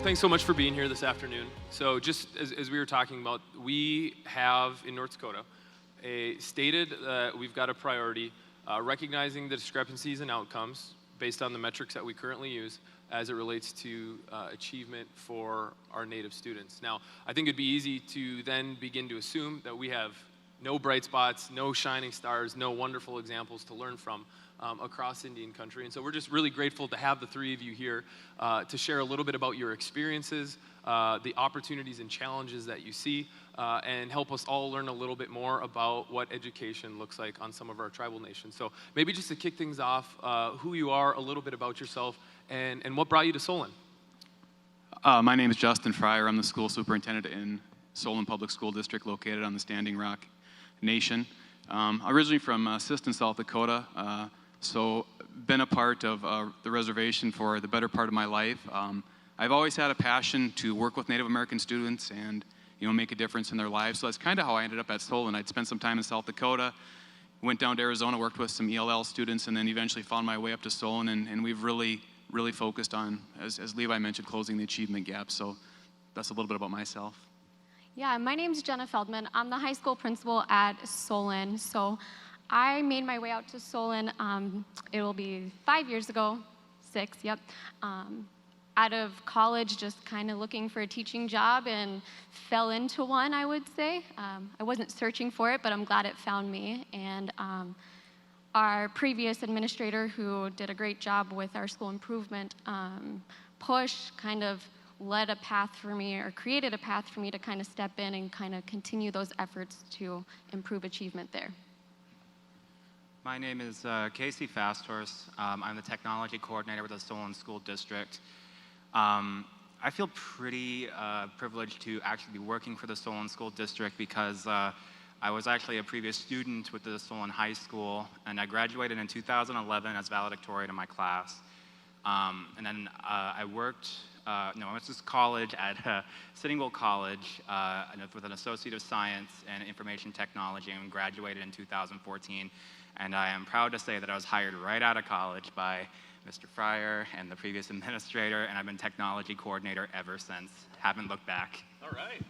Thanks so much for being here this afternoon. So just as we were talking about, we have in North Dakota stated that we've got a priority recognizing the discrepancies in outcomes based on the metrics that we currently use as it relates to achievement for our Native students. Now, I think it'd be easy to then begin to assume that we have no bright spots, no shining stars, no wonderful examples to learn from across Indian country. And so we're just really grateful to have the three of you here to share a little bit about your experiences, the opportunities and challenges that you see, and help us all learn a little bit more about what education looks like on some of our tribal nations. So maybe just to kick things off, who you are, a little bit about yourself, and what brought you to Solen? My name is Justin Fryer. I'm the school superintendent in Solen Public School District located on the Standing Rock Nation. Originally from Siston, South Dakota, so been a part of the reservation for the better part of my life. I've always had a passion to work with Native American students and make a difference in their lives. So that's kind of how I ended up at Solen. I'd spent some time in South Dakota, went down to Arizona, worked with some ELL students, and then eventually found my way up to Solen. And we've really focused on, as Levi mentioned, closing the achievement gap. So that's a little bit about myself. Yeah, my name's Jenna Feldman. I'm the high school principal at Solen. So I made my way out to Solen, it will be 5 years ago, 6, yep. Out of college, just kind of looking for a teaching job and fell into one, I would say. I wasn't searching for it, but I'm glad it found me. And our previous administrator, who did a great job with our school improvement push, kind of led a path for me, or created a path for me to kind of step in and kind of continue those efforts to improve achievement there. My name is Casey Fasthorse. I'm the technology coordinator with the Solen School District. I feel pretty privileged to actually be working for the Solen School District because I was actually a previous student with the Solen High School, and I graduated in 2011 as valedictorian in my class. And then I worked, I went to college at Sitting Bull College with an Associate of Science in Information Technology, and graduated in 2014. And I am proud to say that I was hired right out of college by Mr. Fryer and the previous administrator, and I've been technology coordinator ever since. Haven't looked back. All right.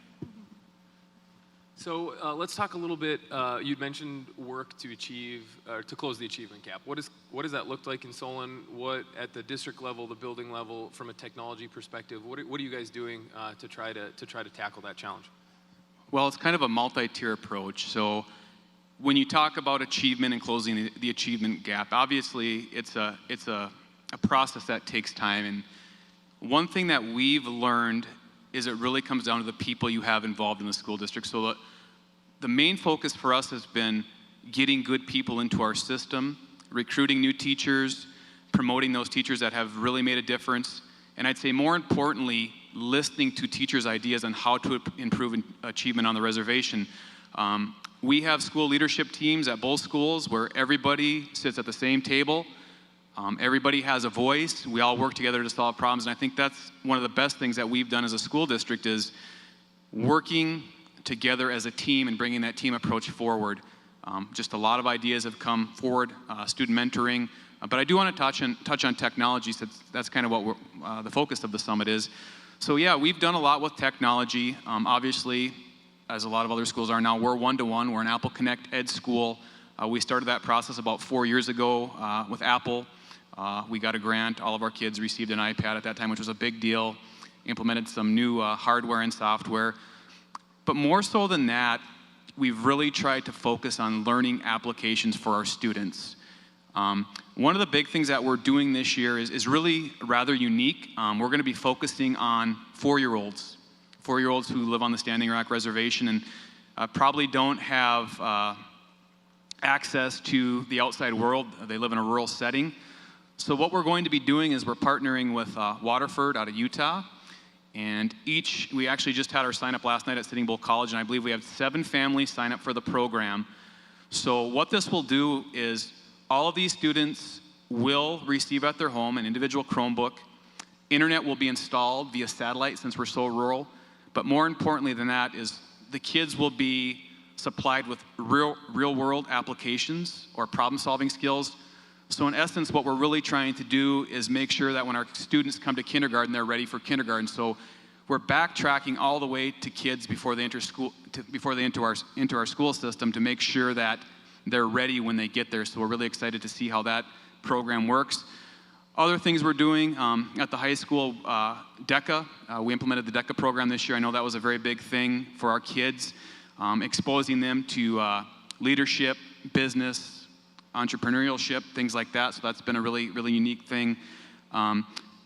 So let's talk a little bit. You'd mentioned work to achieve, to close the achievement gap. What does that look like in Solen? What at the district level, the building level, from a technology perspective? What are you guys doing to try to tackle that challenge? Well, it's kind of a multi-tier approach. So when you talk about achievement and closing the achievement gap, obviously it's a process that takes time. And one thing that we've learned is it really comes down to the people you have involved in the school district. So the main focus for us has been getting good people into our system, recruiting new teachers, promoting those teachers that have really made a difference, and I'd say more importantly, listening to teachers' ideas on how to improve achievement on the reservation. We have school leadership teams at both schools where everybody sits at the same table. Everybody has a voice. We all work together to solve problems, and I think that's one of the best things that we've done as a school district is working together as a team and bringing that team approach forward. Just a lot of ideas have come forward, student mentoring, but I do want to touch on technology, so that's kind of what the focus of the summit is. So yeah, we've done a lot with technology. Obviously, as a lot of other schools are now, we're one-to-one. We're an Apple Connect Ed school. We started that process about 4 years ago with Apple. We got a grant. All of our kids received an iPad at that time, which was a big deal. Implemented some new hardware and software. But more so than that, we've really tried to focus on learning applications for our students. One of the big things that we're doing this year is really rather unique. We're going to be focusing on 4-year-olds who live on the Standing Rock Reservation and probably don't have access to the outside world. They live in a rural setting. So what we're going to be doing is we're partnering with Waterford out of Utah. And we actually just had our sign up last night at Sitting Bull College, and I believe we have 7 families sign up for the program. So what this will do is all of these students will receive at their home an individual Chromebook. Internet will be installed via satellite since we're so rural. But more importantly than that is the kids will be supplied with real world applications or problem solving skills. So in essence, what we're really trying to do is make sure that when our students come to kindergarten, they're ready for kindergarten. So we're backtracking all the way to kids before they enter school, before they enter our school system, to make sure that they're ready when they get there. So we're really excited to see how that program works. Other things we're doing at the high school, DECA. We implemented the DECA program this year. I know that was a very big thing for our kids, exposing them to leadership, business, entrepreneurship, things like that. So that's been a really, really unique thing.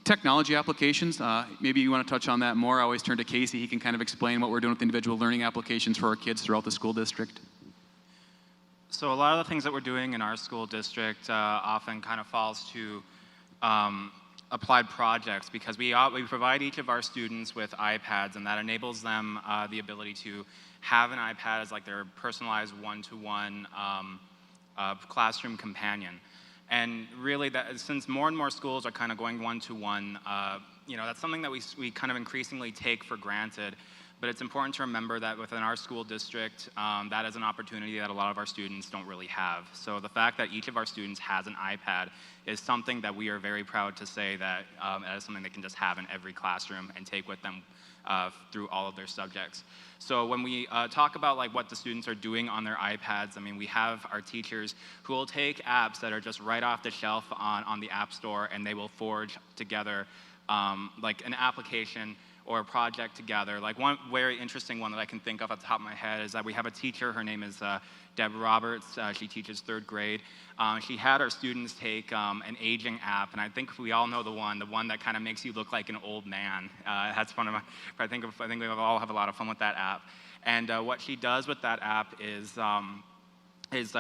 Technology applications, maybe you want to touch on that more. I always turn to Casey. He can kind of explain what we're doing with individual learning applications for our kids throughout the school district. So a lot of the things that we're doing in our school district often kind of falls to applied projects, because we provide each of our students with iPads, and that enables them the ability to have an iPad as like their personalized one-to-one classroom companion. And really, that since more and more schools are kind of going one-to-one, that's something that we kind of increasingly take for granted. But it's important to remember that within our school district, that is an opportunity that a lot of our students don't really have. So the fact that each of our students has an iPad is something that we are very proud to say that is something they can just have in every classroom and take with them through all of their subjects. So when we talk about like what the students are doing on their iPads, I mean, we have our teachers who will take apps that are just right off the shelf on the App Store, and they will forge together like an application or a project together. Like one very interesting one that I can think of off the top of my head is that we have a teacher, her name is Deb Roberts, she teaches 3rd grade. She had our students take an aging app, and I think we all know the one that kind of makes you look like an old man. That's one of my, I think we all have a lot of fun with that app. And what she does with that app is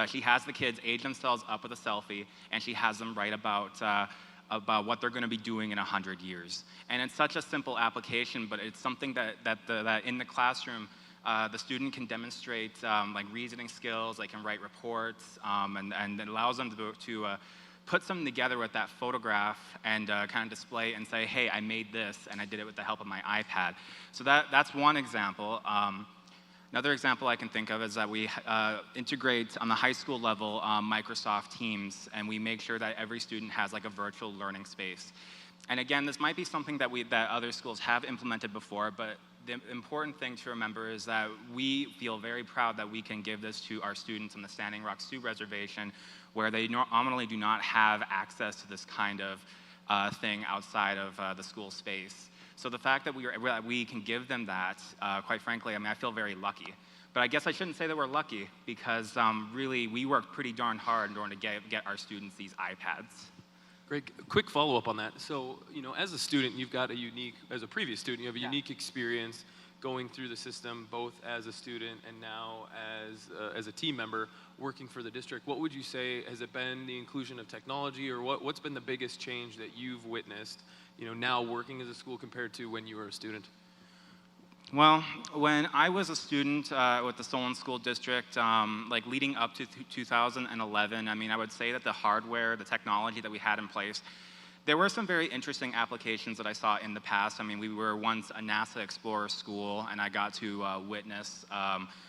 she has the kids age themselves up with a selfie, and she has them write about what they're going to be doing in 100 years. And it's such a simple application, but it's something that in the classroom, the student can demonstrate like reasoning skills, they can write reports, and it allows them to put something together with that photograph and kind of display and say, hey, I made this, and I did it with the help of my iPad. So that's one example. Another example I can think of is that we integrate on the high school level Microsoft Teams, and we make sure that every student has like a virtual learning space. And again, this might be something that other schools have implemented before, but the important thing to remember is that we feel very proud that we can give this to our students on the Standing Rock Sioux Reservation, where they normally do not have access to this kind of thing outside of the school space. So the fact that we can give them that, quite frankly, I mean, I feel very lucky. But I guess I shouldn't say that we're lucky, because really we worked pretty darn hard in order to get our students these iPads. Great. Quick follow-up on that. So, as a student, as a previous student, you have a unique experience going through the system, both as a student and now as a team member working for the district. What would you say, has it been the inclusion of technology, or what's been the biggest change that you've witnessed, now working as a school compared to when you were a student? Well, when I was a student with the Solen School District, like leading up to 2011, I mean, I would say that the hardware, the technology that we had in place, there were some very interesting applications that I saw in the past. I mean, we were once a NASA Explorer school, and I got to witness,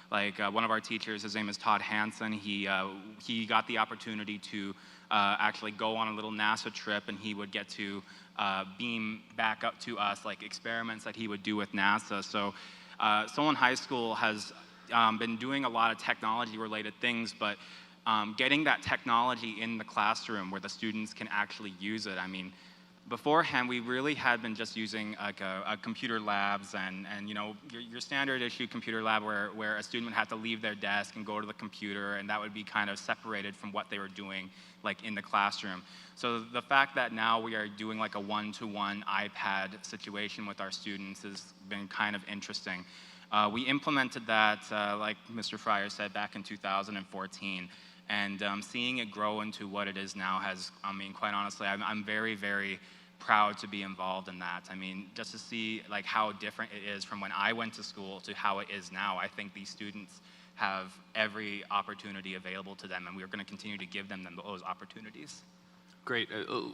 one of our teachers, his name is Todd Hansen, he got the opportunity to actually go on a little NASA trip, and he would get to beam back up to us like experiments that he would do with NASA. So Solen High School has been doing a lot of technology related things, but getting that technology in the classroom where the students can actually use it. I mean, beforehand, we really had been just using like a computer labs and your standard issue computer lab where a student would have to leave their desk and go to the computer, and that would be kind of separated from what they were doing like in the classroom. So the fact that now we are doing like a one-to-one iPad situation with our students has been kind of interesting. We implemented that, like Mr. Fryer said, back in 2014. And seeing it grow into what it is now has, I mean, quite honestly, I'm very, very proud to be involved in that. I mean, just to see like how different it is from when I went to school to how it is now. I think these students have every opportunity available to them, and we're going to continue to give them those opportunities. Great.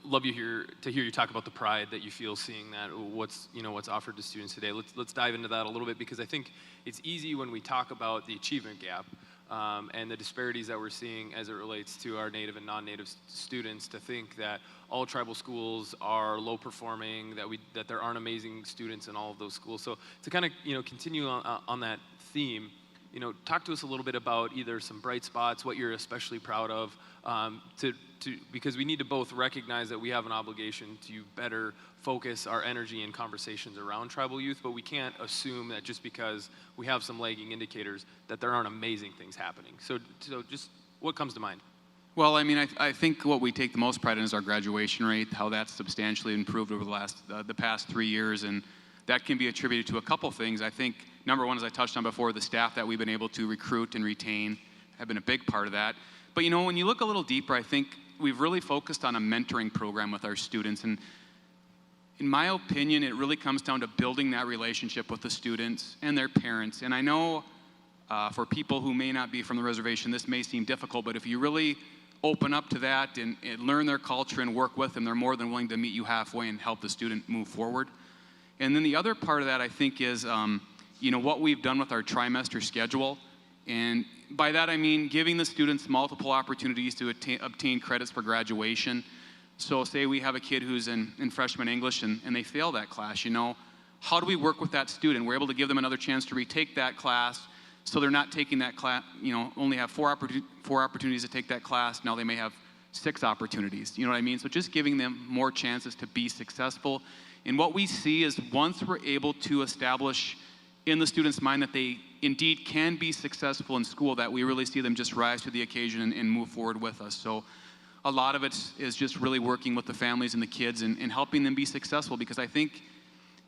Love to hear you talk about the pride that you feel seeing that what's offered to students today. Let's dive into that a little bit, because I think it's easy when we talk about the achievement gap and the disparities that we're seeing as it relates to our native and non-native students, to think that all tribal schools are low performing, that there aren't amazing students in all of those schools. So to kind of continue on that theme, talk to us a little bit about either some bright spots, what you're especially proud of, because we need to both recognize that we have an obligation to better focus our energy and conversations around tribal youth, but we can't assume that just because we have some lagging indicators that there aren't amazing things happening. So just what comes to mind? Well, I mean, I think what we take the most pride in is our graduation rate, how that's substantially improved over the past 3 years, and that can be attributed to a couple things. I think number one, as I touched on before, the staff that we've been able to recruit and retain have been a big part of that. But when you look a little deeper, I think we've really focused on a mentoring program with our students, and in my opinion, it really comes down to building that relationship with the students and their parents. And I know for people who may not be from the reservation, this may seem difficult, but if you really open up to that and learn their culture and work with them, they're more than willing to meet you halfway and help the student move forward. And then the other part of that, I think, is what we've done with our trimester schedule. And by that, I mean giving the students multiple opportunities to obtain credits for graduation. So say we have a kid who's in freshman English and they fail that class, how do we work with that student? We're able to give them another chance to retake that class, so they're not taking that class, only have four opportunities to take that class. Now they may have 6 opportunities, you know what I mean? So just giving them more chances to be successful. And what we see is once we're able to establish in the student's mind that they indeed can be successful in school, that we really see them just rise to the occasion and move forward with us. So a lot of it is just really working with the families and the kids and helping them be successful, because I think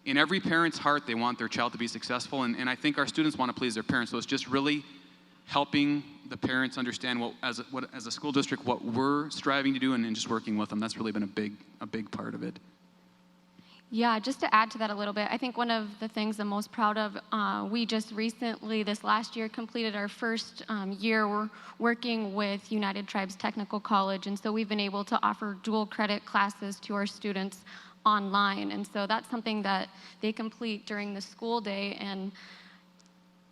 in every parent's heart, they want their child to be successful, and I think our students want to please their parents. So it's just really helping the parents understand as a school district, what we're striving to do, and just working with them. That's really been a big part of it. Yeah, just to add to that a little bit, I think one of the things I'm most proud of, we just recently, this last year, completed our first year working with United Tribes Technical College, and so we've been able to offer dual credit classes to our students online, and so that's something that they complete during the school day, and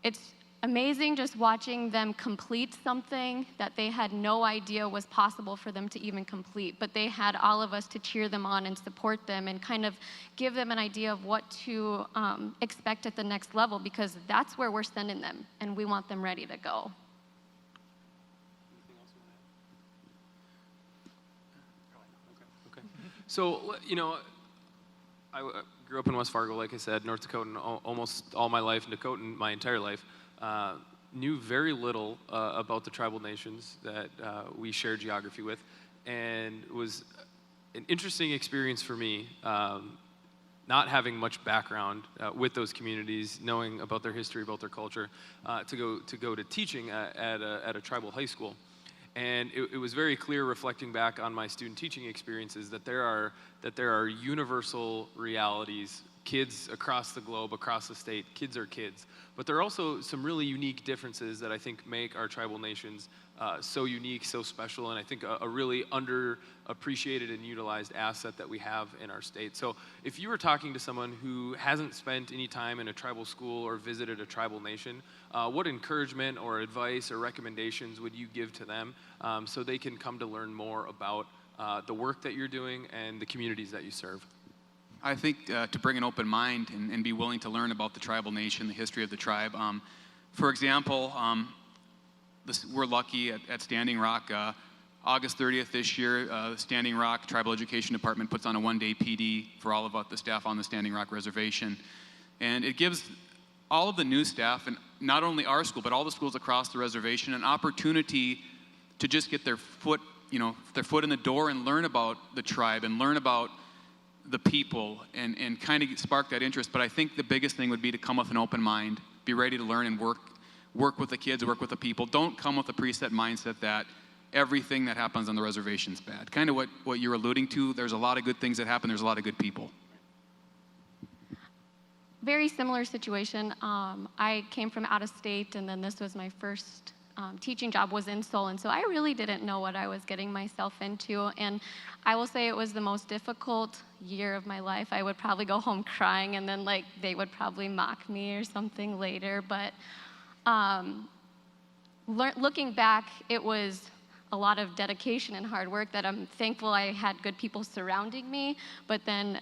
it's amazing just watching them complete something that they had no idea was possible for them to even complete, but they had all of us to cheer them on and support them and kind of give them an idea of what to expect at the next level, because that's where we're sending them, and we want them ready to go. Okay. So, I grew up in West Fargo, like I said, North Dakotan almost all my life, and Dakotan my entire life. Knew very little about the tribal nations that we share geography with, and it was an interesting experience for me, not having much background with those communities, knowing about their history, about their culture, to go to teaching at a tribal high school. And it was very clear, reflecting back on my student teaching experiences, that there are universal realities. Kids across the globe, across the state, kids are kids. But there are also some really unique differences that I think make our tribal nations so unique, so special, and I think a really underappreciated and utilized asset that we have in our state. So if you were talking to someone who hasn't spent any time in a tribal school or visited a tribal nation, what encouragement or advice or recommendations would you give to them so they can come to learn more about the work that you're doing and the communities that you serve? I think to bring an open mind and be willing to learn about the tribal nation, the history of the tribe. For example, we're lucky at Standing Rock. August 30th this year, Standing Rock Tribal Education Department puts on a one-day PD for all of the staff on the Standing Rock Reservation. And it gives all of the new staff, and not only our school, but all the schools across the reservation, an opportunity to just get their foot in the door and learn about the tribe and learn about the people and kind of spark that interest. But I think the biggest thing would be to come with an open mind, be ready to learn and work with the kids, work with the people. Don't come with a preset mindset that everything that happens on the reservation is bad. Kind of what you're alluding to. There's a lot of good things that happen. There's a lot of good people. Very similar situation. I came from out of state, and then this was my first teaching job was in Solen, so I really didn't know what I was getting myself into, and I will say it was the most difficult year of my life. I would probably go home crying, and then they would probably mock me or something later, but looking back, it was a lot of dedication and hard work that I'm thankful I had good people surrounding me, but then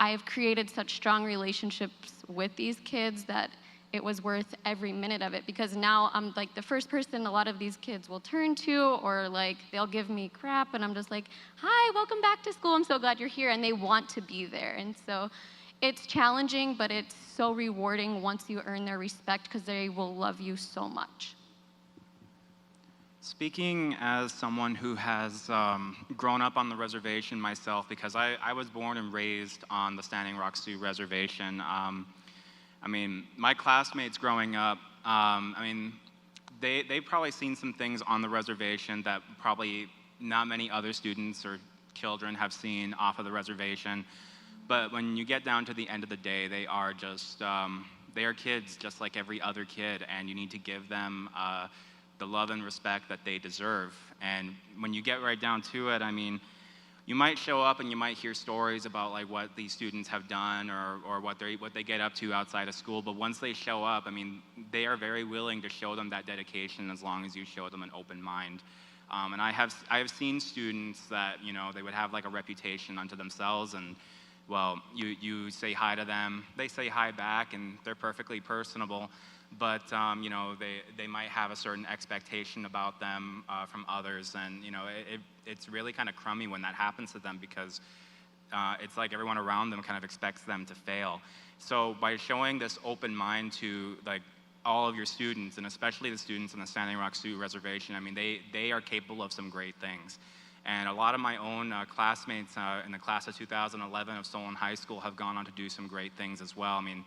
I have created such strong relationships with these kids that it was worth every minute of it, because now I'm like the first person a lot of these kids will turn to, or like they'll give me crap, and I'm just like, hi, welcome back to school, I'm so glad you're here, and they want to be there. And so it's challenging, but it's so rewarding once you earn their respect, because they will love you so much. Speaking as someone who has grown up on the reservation myself, because I was born and raised on the Standing Rock Sioux Reservation. I mean, my classmates growing up, they've probably seen some things on the reservation that probably not many other students or children have seen off of the reservation. But when you get down to the end of the day, they are just, they are kids just like every other kid, and you need to give them the love and respect that they deserve. And when you get right down to it, I mean, you might show up and you might hear stories about like what these students have done or what they get up to outside of school. But once they show up, I mean, they are very willing to show them that dedication as long as you show them an open mind. And I have seen students that, you know, they would have like a reputation unto themselves, and well, you say hi to them, they say hi back, and they're perfectly personable. But you know, they might have a certain expectation about them from others, and you know, it's really kind of crummy when that happens to them, because it's like everyone around them kind of expects them to fail. So by showing this open mind to like all of your students, and especially the students in the Standing Rock Sioux Reservation, I mean, they are capable of some great things. And a lot of my own classmates in the class of 2011 of Solen High School have gone on to do some great things as well. I mean,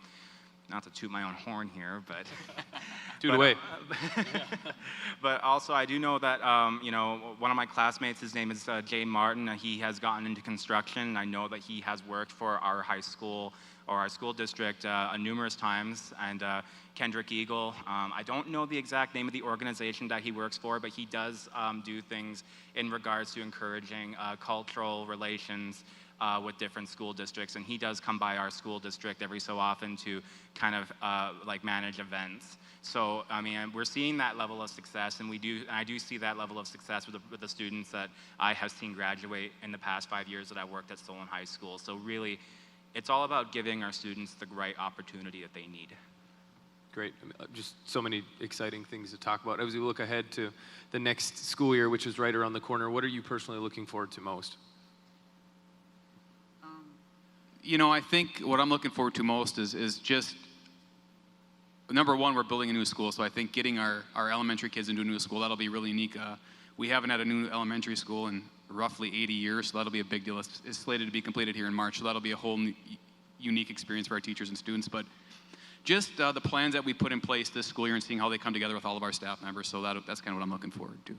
not to toot my own horn here, but Toot away. But also, I do know that you know, one of my classmates, his name is Jay Martin. He has gotten into construction. I know that he has worked for our high school or our school district numerous times. And Kendrick Eagle, I don't know the exact name of the organization that he works for, but he does do things in regards to encouraging cultural relations with different school districts, and he does come by our school district every so often to kind of like manage events. So I mean, we're seeing that level of success, and I do see that level of success with the students that I have seen graduate in the past 5 years that I worked at Solen High School. So really, it's all about giving our students the right opportunity that they need. Great. Just so many exciting things to talk about. As we look ahead to the next school year, which is right around the corner, what are you personally looking forward to most? You know, I think what I'm looking forward to most is just, number one, we're building a new school, so I think getting our elementary kids into a new school, that'll be really unique. We haven't had a new elementary school in roughly 80 years, so that'll be a big deal. It's slated to be completed here in March, so that'll be a whole unique experience for our teachers and students. But just the plans that we put in place this school year and seeing how they come together with all of our staff members, so that's kind of what I'm looking forward to.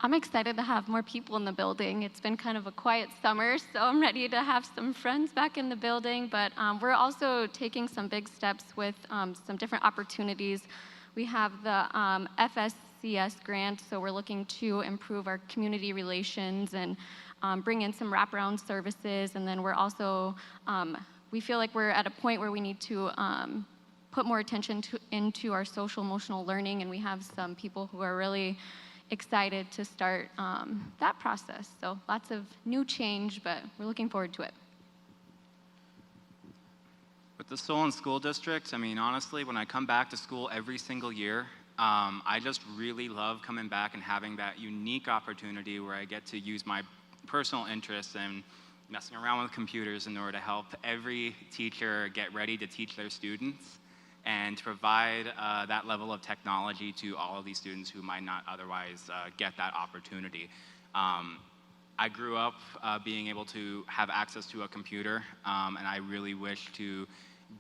I'm excited to have more people in the building. It's been kind of a quiet summer, so I'm ready to have some friends back in the building, but we're also taking some big steps with some different opportunities. We have the FSCS grant, so we're looking to improve our community relations and bring in some wraparound services, and then we're also, we feel like we're at a point where we need to put more attention into our social emotional learning, and we have some people who are really excited to start that process. So lots of new change, but we're looking forward to it. With the Solen School District, I mean, honestly, when I come back to school every single year, I just really love coming back and having that unique opportunity where I get to use my personal interests and messing around with computers in order to help every teacher get ready to teach their students, and to provide that level of technology to all of these students who might not otherwise get that opportunity. I grew up being able to have access to a computer, and I really wish to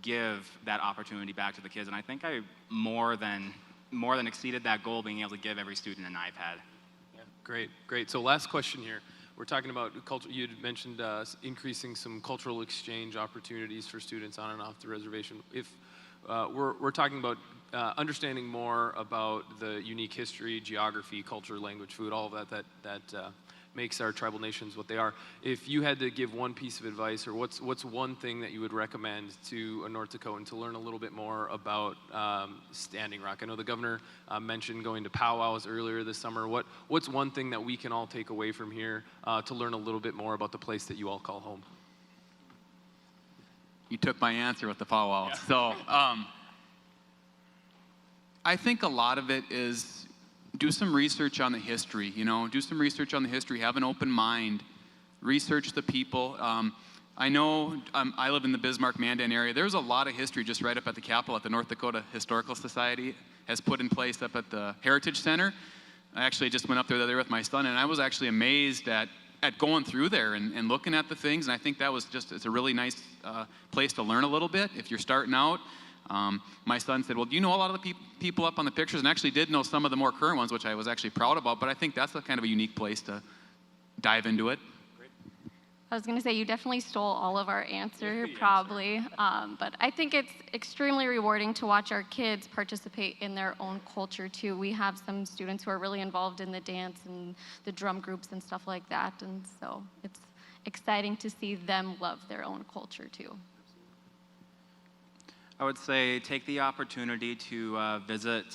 give that opportunity back to the kids, and I think I more than exceeded that goal, being able to give every student an iPad. Yeah, great. So last question here. We're talking about culture. You had mentioned increasing some cultural exchange opportunities for students on and off the reservation. If we're talking about understanding more about the unique history, geography, culture, language, food, all of that makes our tribal nations what they are. If you had to give one piece of advice, or what's one thing that you would recommend to a North Dakotan to learn a little bit more about Standing Rock? I know the governor mentioned going to powwows earlier this summer. What's one thing that we can all take away from here to learn a little bit more about the place that you all call home? You took my answer with the powwow. Yeah. So I think a lot of it is do some research on the history, do some research on the history, have an open mind, research the people. I know I live in the Bismarck-Mandan area. There's a lot of history just right up at the Capitol at the North Dakota Historical Society has put in place up at the Heritage Center. I actually just went up there the other day with my son, and I was actually amazed at going through there and looking at the things, and I think that was it's a really nice place to learn a little bit if you're starting out. My son said, well, do you know a lot of the people up on the pictures? And actually did know some of the more current ones, which I was actually proud about, but I think that's a kind of a unique place to dive into it. I was going to say, you definitely stole all of our answer, probably. But I think it's extremely rewarding to watch our kids participate in their own culture, too. We have some students who are really involved in the dance and the drum groups and stuff like that. And so it's exciting to see them love their own culture, too. I would say take the opportunity to visit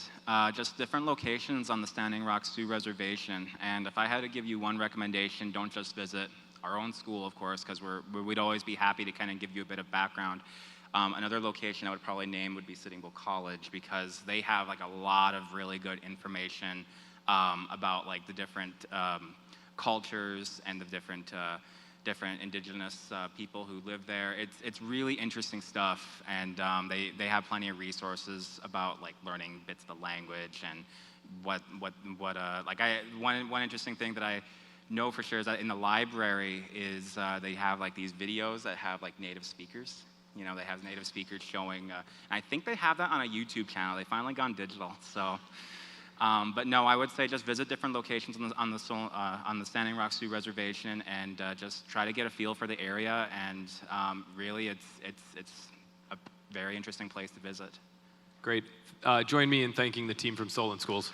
just different locations on the Standing Rock Sioux Reservation. And if I had to give you one recommendation, don't just visit our own school, of course, because we'd always be happy to kind of give you a bit of background. Another location I would probably name would be Sitting Bull College, because they have like a lot of really good information about like the different cultures and the different indigenous people who live there. It's really interesting stuff, and they have plenty of resources about like learning bits of the language and one interesting thing that I know for sure is that in the library is they have like these videos that have like native speakers. They have native speakers showing. I think they have that on a YouTube channel. They finally gone digital. So. But no, I would say just visit different locations on the Standing Rock Sioux Reservation and just try to get a feel for the area. And really, it's a very interesting place to visit. Great. Join me in thanking the team from Solen Schools.